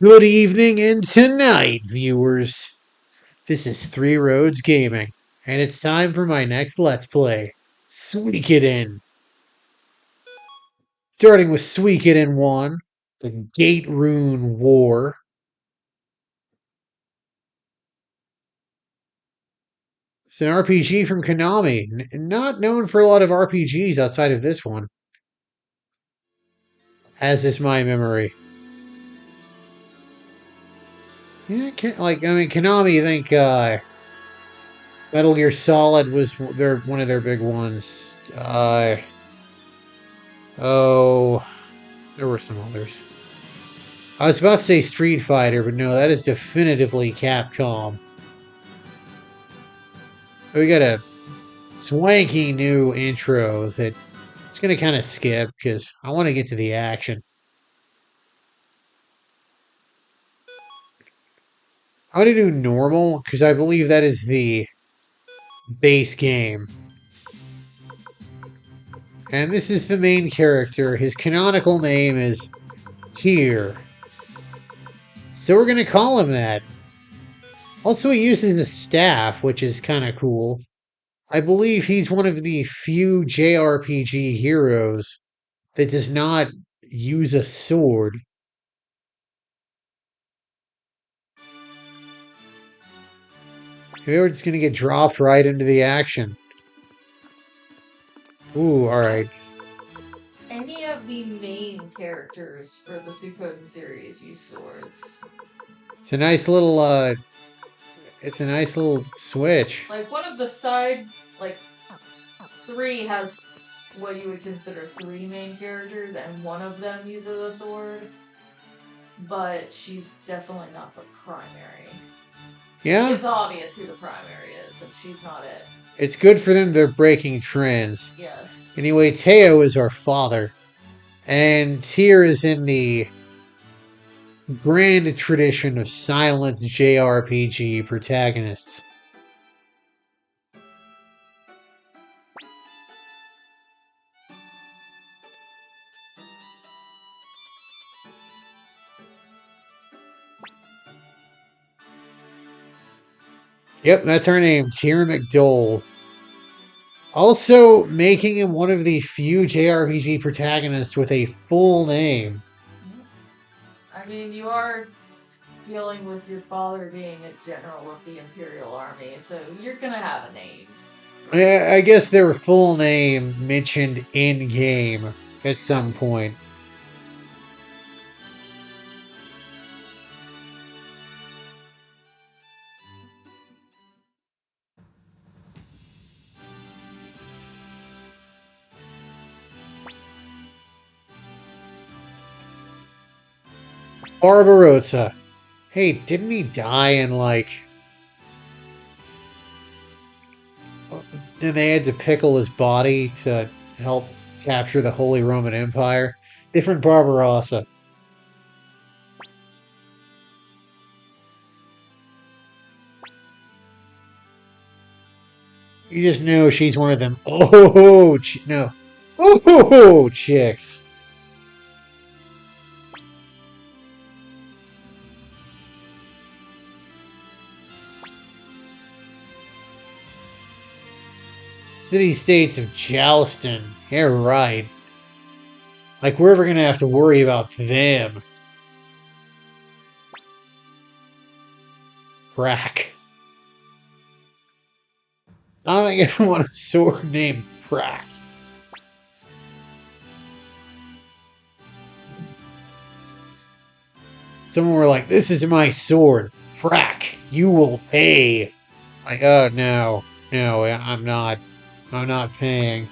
Good evening and tonight, viewers. This is Three Roads Gaming, and it's time for my next Let's Play, Suikoden. Starting with Suikoden 1, the Gate Rune War. It's an RPG from Konami, not known for a lot of RPGs outside of this one, as is my memory. Yeah, Konami, I think Metal Gear Solid was one of their big ones. Oh, there were some others. I was about to say Street Fighter, but no, that is definitively Capcom. We got a swanky new intro that it's going to kind of skip because I want to get to the action. I'm going to do normal because I believe that is the base game. And this is the main character. His canonical name is Tir. So we're going to call him that. Also, he uses a staff, which is kind of cool. I believe he's one of the few JRPG heroes that does not use a sword. Maybe we're just going to get dropped right into the action. Ooh, alright. Any of the main characters for the Suikoden series use swords. It's a nice little, it's a nice little switch. Like, one of the side, three has what you would consider three main characters, and one of them uses a sword. But she's definitely not the primary. Yeah? It's obvious who the primary is, and she's not it. It's good for them they're breaking trends. Yes. Anyway, Teo is our father. And Tyr is in the grand tradition of silent JRPG protagonists. Yep, that's our name, Tir McDohl. Also making him one of the few JRPG protagonists with a full name. I mean, you are dealing with your father being a general of the Imperial Army, so you're gonna have names. I guess their full name mentioned in game at some point. Barbarossa. Hey, didn't he die in like... Then they had to pickle his body to help capture the Holy Roman Empire? Different Barbarossa. You just know she's one of them. Oh, chicks. City states of Joustin. Yeah, right. Like we're ever gonna have to worry about them. Crack. I don't think I want a sword named Crack. Someone were like, "This is my sword, Frack. You will pay." Like, oh no, no, I'm not. I'm not paying.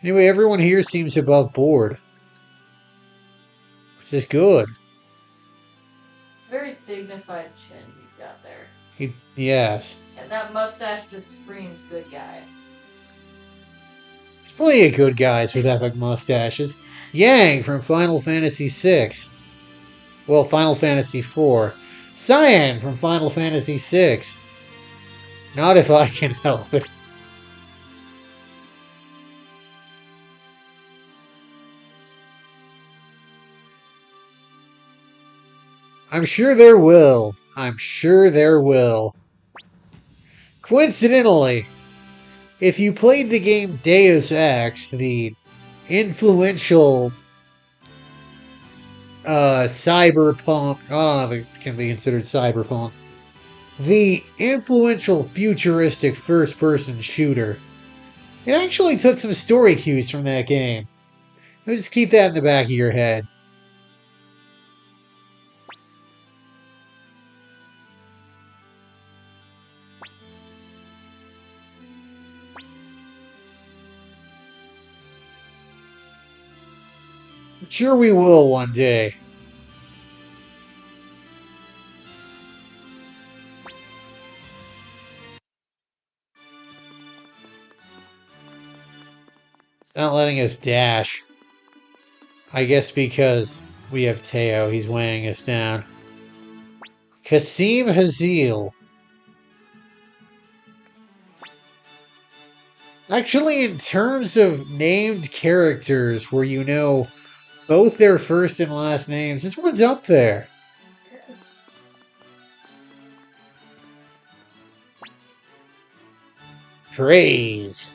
Anyway, everyone here seems above board, which is good. It's a very dignified chin he's got there. Yes. And that mustache just screams good guy. There's plenty of good guys with epic mustaches. Yang from Final Fantasy VI. Well, Final Fantasy IV. Cyan from Final Fantasy VI. Not if I can help it. I'm sure there will. I'm sure there will. Coincidentally, if you played the game Deus Ex, the influential cyberpunk, I don't know if it can be considered cyberpunk, the influential futuristic first person shooter, it actually took some story cues from that game. Just keep that in the back of your head. I'm sure we will one day. It's not letting us dash. I guess because we have Teo, he's weighing us down. Kasim Hazil. Actually, in terms of named characters where you know both their first and last names, this one's up there. Yes. Praise.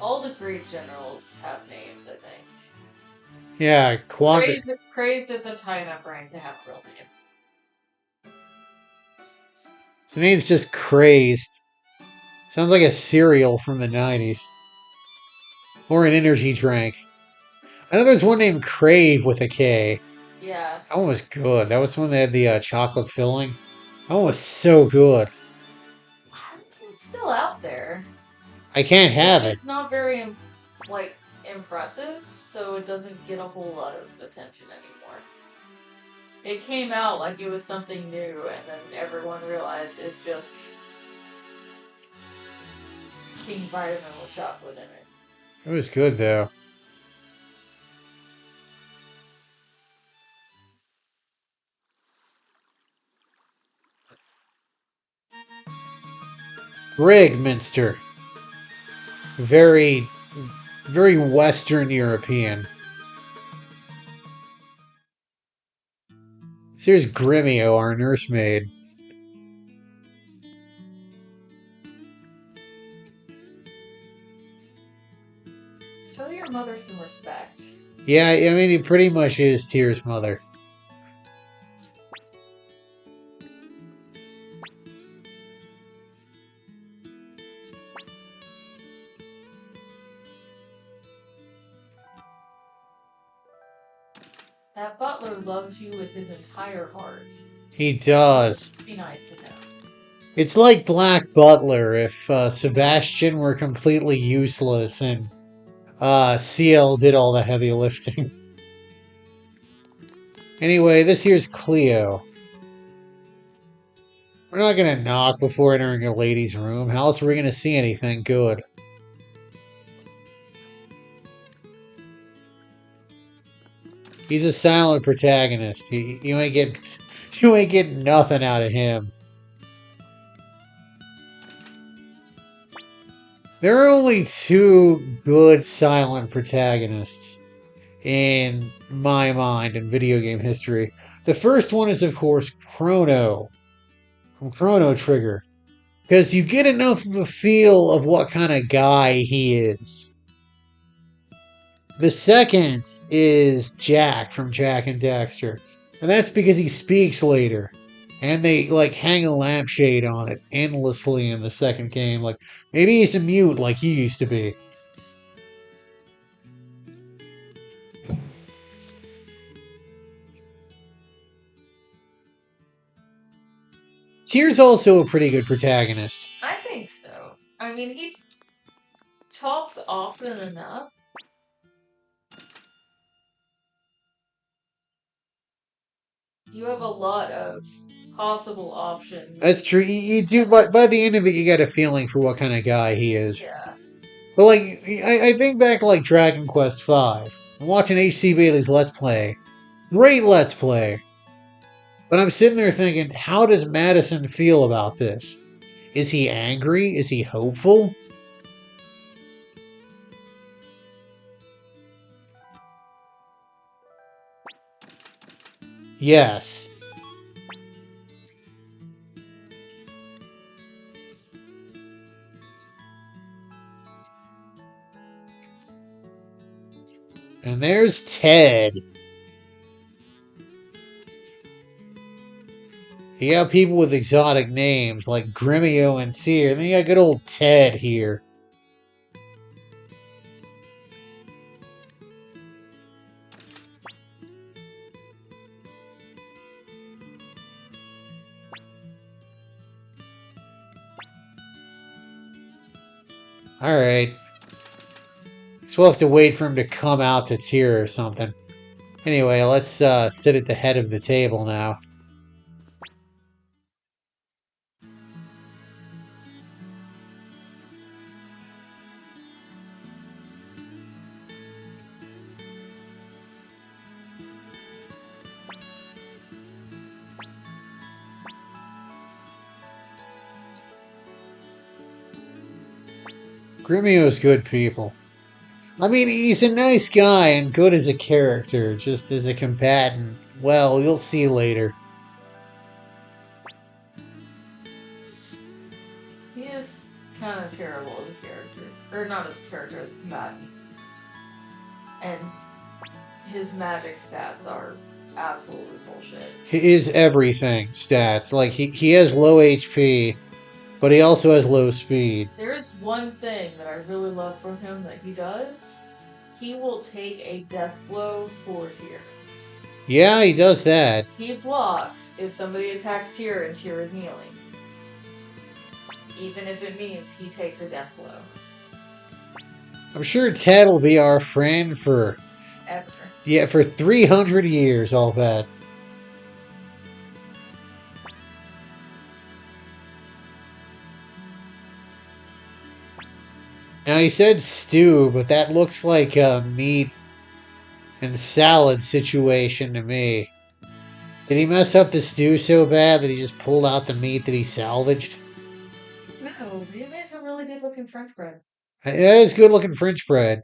All the great generals have names, I think. Yeah, Crazed isn't high enough rank to have a real name. His name's just Craze. Sounds like a cereal from the 90s. Or an energy drink. I know there's one named Crave with a K. Yeah. That one was good. That was one that had the chocolate filling. That one was so good. It's still out there. I can't have It's it. just not very, impressive, so it doesn't get a whole lot of attention anymore. It came out like it was something new, and then everyone realized it's just King Vitamin with chocolate in it. It was good though. Rigminster. Very, very Western European. So here's Grimmio, our nursemaid. Show your mother some respect. Yeah, I mean, he pretty much is Tyr's mother. That butler loves you with his entire heart. He does. Be nice to know. It's like Black Butler if Sebastian were completely useless and CL did all the heavy lifting. Anyway, this here's Cleo. We're not gonna knock before entering a lady's room. How else are we gonna see anything good? He's a silent protagonist. You ain't getting nothing out of him. There are only two good silent protagonists in my mind in video game history. The first one is, of course, Chrono from Chrono Trigger, because you get enough of a feel of what kind of guy he is. The second is Jack from Jack and Daxter, and that's because he speaks later. And they like hang a lampshade on it endlessly in the second game. Like maybe he's a mute like he used to be. Tyr's also a pretty good protagonist. I think so. I mean, he talks often enough. You have a lot of possible options. That's true. You do, but by the end of it, you get a feeling for what kind of guy he is. Yeah. But like, I think back to like Dragon Quest V. I'm watching H.C. Bailey's Let's Play. Great Let's Play. But I'm sitting there thinking, how does Madison feel about this? Is he angry? Is he hopeful? Yes. And there's Ted. You got people with exotic names like Grimmio and Tyr. Then you got good old Ted here. Alright. Guess we'll have to wait for him to come out to Tyr or something. Anyway, let's sit at the head of the table now. Grimmio's good people. I mean, he's a nice guy and good as a character, just as a combatant. Well, you'll see later. He is kind of terrible as a character. Or not as a character, as a combatant. And his magic stats are absolutely bullshit. His everything stats. Like, he has low HP, but he also has low speed. There is one thing that I really love from him that he does. He will take a death blow for Tyr. Yeah, he does that. He blocks if somebody attacks Tyr and Tyr is kneeling. Even if it means he takes a death blow. I'm sure Ted will be our friend for... Ever. Yeah, for 300 years, I'll bet. Now, he said stew, but that looks like a meat and salad situation to me. Did he mess up the stew so bad that he just pulled out the meat that he salvaged? No, he made some really good looking French bread. That is good looking French bread.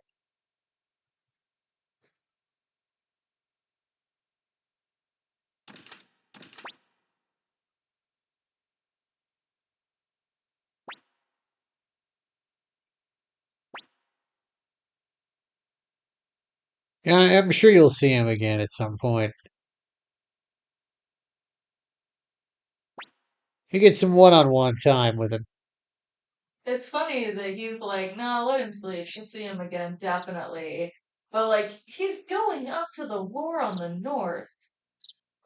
Yeah, I'm sure you'll see him again at some point. You get some one-on-one time with him. It's funny that he's like, no, let him sleep. You'll see him again, definitely. But like, he's going up to the war on the north.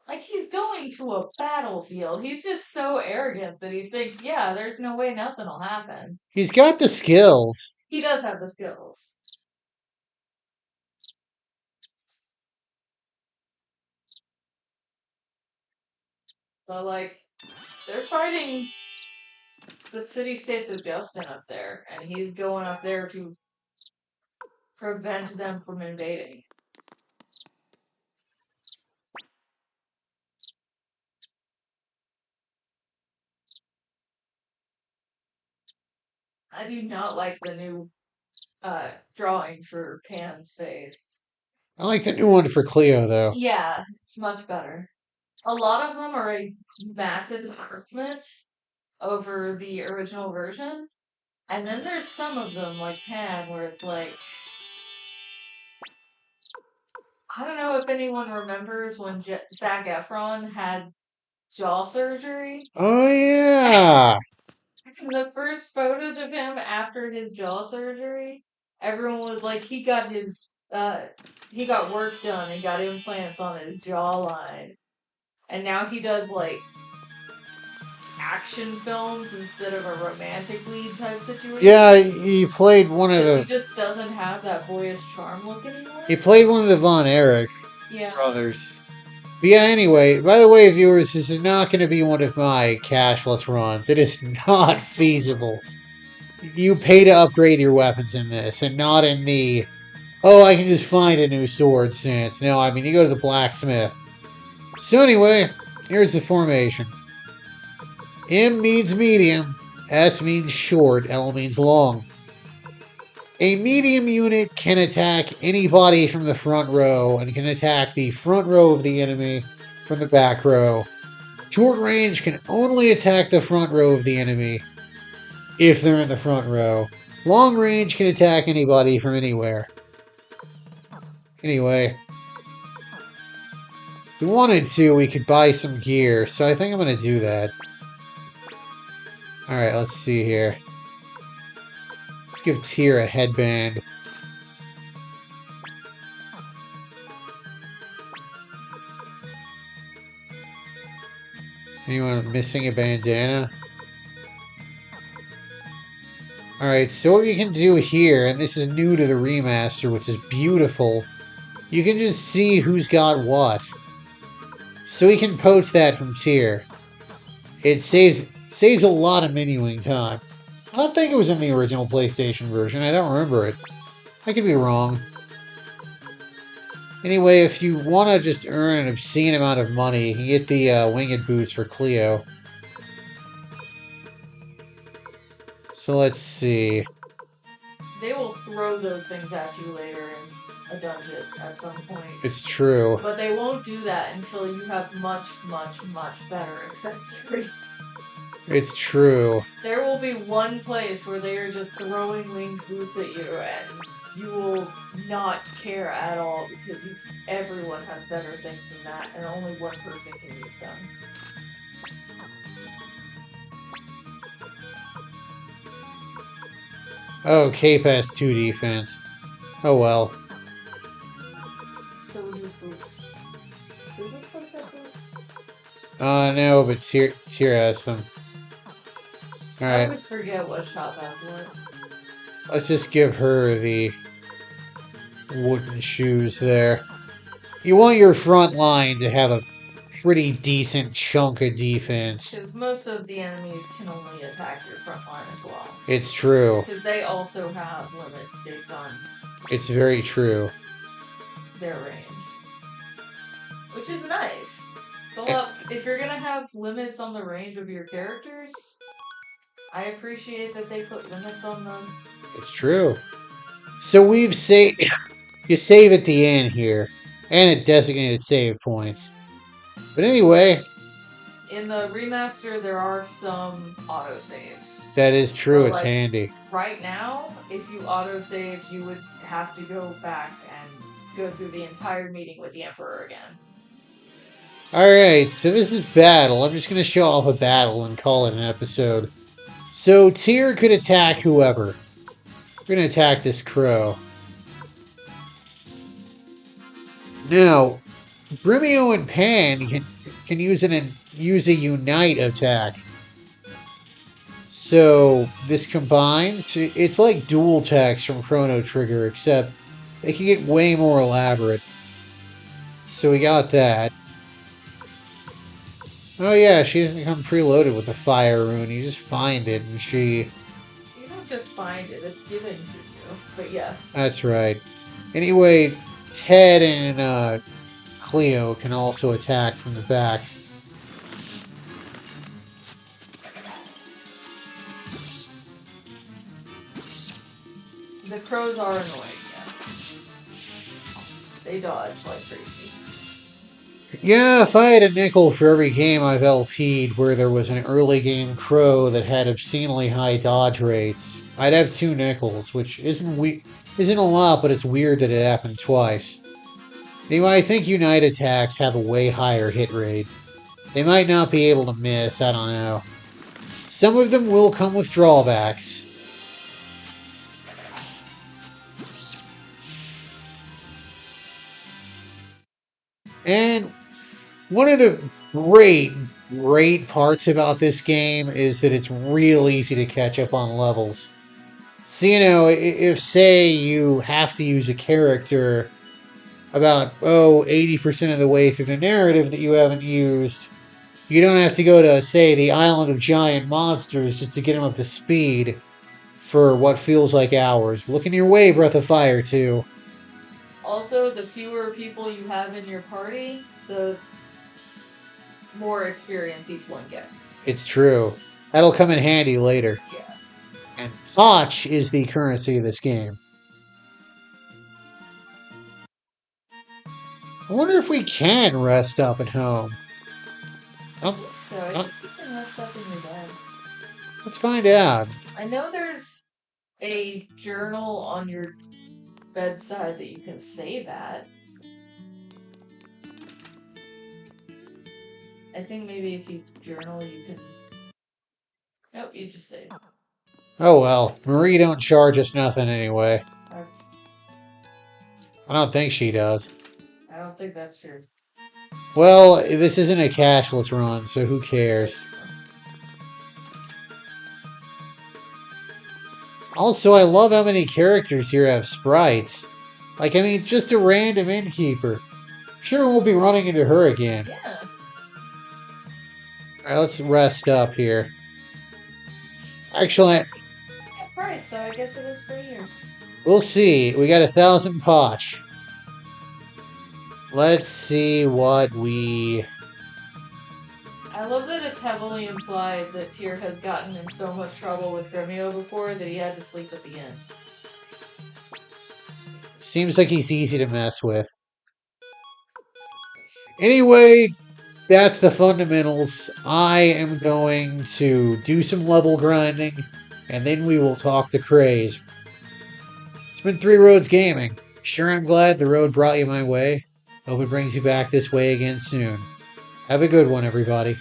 Like he's going to a battlefield. He's just so arrogant that he thinks, yeah, there's no way nothing will happen. He's got the skills. He does have the skills. But like, they're fighting the city-states of Justin up there, and he's going up there to prevent them from invading. I do not like the new drawing for Pan's face. I like the new one for Cleo, though. Yeah, it's much better. A lot of them are a massive improvement over the original version. And then there's some of them, like Pan, where it's like... I don't know if anyone remembers when Zac Efron had jaw surgery. Oh, yeah. The first photos of him after his jaw surgery, everyone was like, he got work done and got implants on his jawline. And now he does, like, action films instead of a romantic lead type situation. Yeah, he played one of the... He just doesn't have that boyish charm look anymore. He played one of the Von Erich brothers. But yeah, anyway, by the way, viewers, this is not going to be one of my cashless runs. It is not feasible. You pay to upgrade your weapons in this, and not in the, oh, I can just find a new sword sense. No, I mean, you go to the blacksmith. So anyway, here's the formation. M means medium, S means short, L means long. A medium unit can attack anybody from the front row and can attack the front row of the enemy from the back row. Short range can only attack the front row of the enemy, if they're in the front row. Long range can attack anybody from anywhere. Anyway, if we wanted to, we could buy some gear, so I think I'm going to do that. Alright, let's see here. Let's give Tir a headband. Anyone missing a bandana? Alright, so what you can do here, and this is new to the remaster, which is beautiful, you can just see who's got what. So we can poach that from Tir. It saves a lot of menuing time. I don't think it was in the original PlayStation version. I don't remember it. I could be wrong. Anyway, if you want to just earn an obscene amount of money, you can get the winged boots for Cleo. So let's see. They will throw those things at you later in a dungeon at some point. It's true. But they won't do that until you have much, much, much better accessory. It's true. There will be one place where they are just throwing winged boots at you, and you will not care at all because everyone has better things than that, and only one person can use them. Oh, Cape has 2 defense. Oh well. So do boots. Does this place have boots? No, but Tir has them. I Alright, always forget what shop has what. let's just give her the wooden shoes there. You want your front line to have a pretty decent chunk of defense. Because most of the enemies can only attack your front line as well. It's true. Because they also have limits based on It's very true. their range. Which is nice. It's a lot. If you're gonna have limits on the range of your characters, I appreciate that they put limits on them. It's true. So we've saved... You save at the end here. And at designated save points. But anyway... In the remaster, there are some autosaves. That is true, But, it's handy. Right now, if you autosaved, you would have to go back and go through the entire meeting with the Emperor again. Alright, so this is battle. I'm just going to show off a battle and call it an episode. So Tir could attack whoever. We're going to attack this crow. Now, Brimio and Pan can use a unite attack. So this combines. It's like dual attacks from Chrono Trigger, except they can get way more elaborate. So we got that. Oh yeah, she doesn't come preloaded with the fire rune. You just find it and she... You don't just find it, it's given to you. But yes. That's right. Anyway, Ted and Cleo can also attack from the back. The crows are annoying, yes. They dodge like crazy. Yeah, if I had a nickel for every game I've LP'd where there was an early game crow that had obscenely high dodge rates, I'd have 2 nickels, which isn't a lot, but it's weird that it happened twice. Anyway, I think Unite attacks have a way higher hit rate. They might not be able to miss, I don't know. Some of them will come with drawbacks. And one of the great parts about this game is that it's real easy to catch up on levels. So, you know, if, say, you have to use a character about, 80% of the way through the narrative that you haven't used, you don't have to go to, say, the Island of Giant Monsters just to get them up to speed for what feels like hours. Looking your way, Breath of Fire 2. Also, the fewer people you have in your party, the more experience each one gets. It's true. That'll come in handy later. Yeah. And Potch is the currency of this game. I wonder if we can rest up at home. I think so. I think you can rest up in your bed. Let's find out. I know there's a journal on your bedside that you can save at. I think maybe if you journal, you can. Nope, you just save. Oh well, Marie don't charge us nothing anyway. I, I don't think she does. I don't think that's true. Well, this isn't a cashless run, so who cares? That's true. Also, I love how many characters here have sprites. Like, I mean, just a random innkeeper. Sure, we'll be running into her again. Yeah. Alright, let's rest up here. Actually, It's a price, so I guess it is for a year. we'll see. We got 1,000 potch. Let's see what we... I love that it's heavily implied that Tyr has gotten in so much trouble with Gremio before that he had to sleep at the inn. Seems like he's easy to mess with. Anyway, that's the fundamentals. I am going to do some level grinding, and then we will talk to Craze. It's been Three Roads Gaming. Sure, I'm glad the road brought you my way. Hope it brings you back this way again soon. Have a good one, everybody.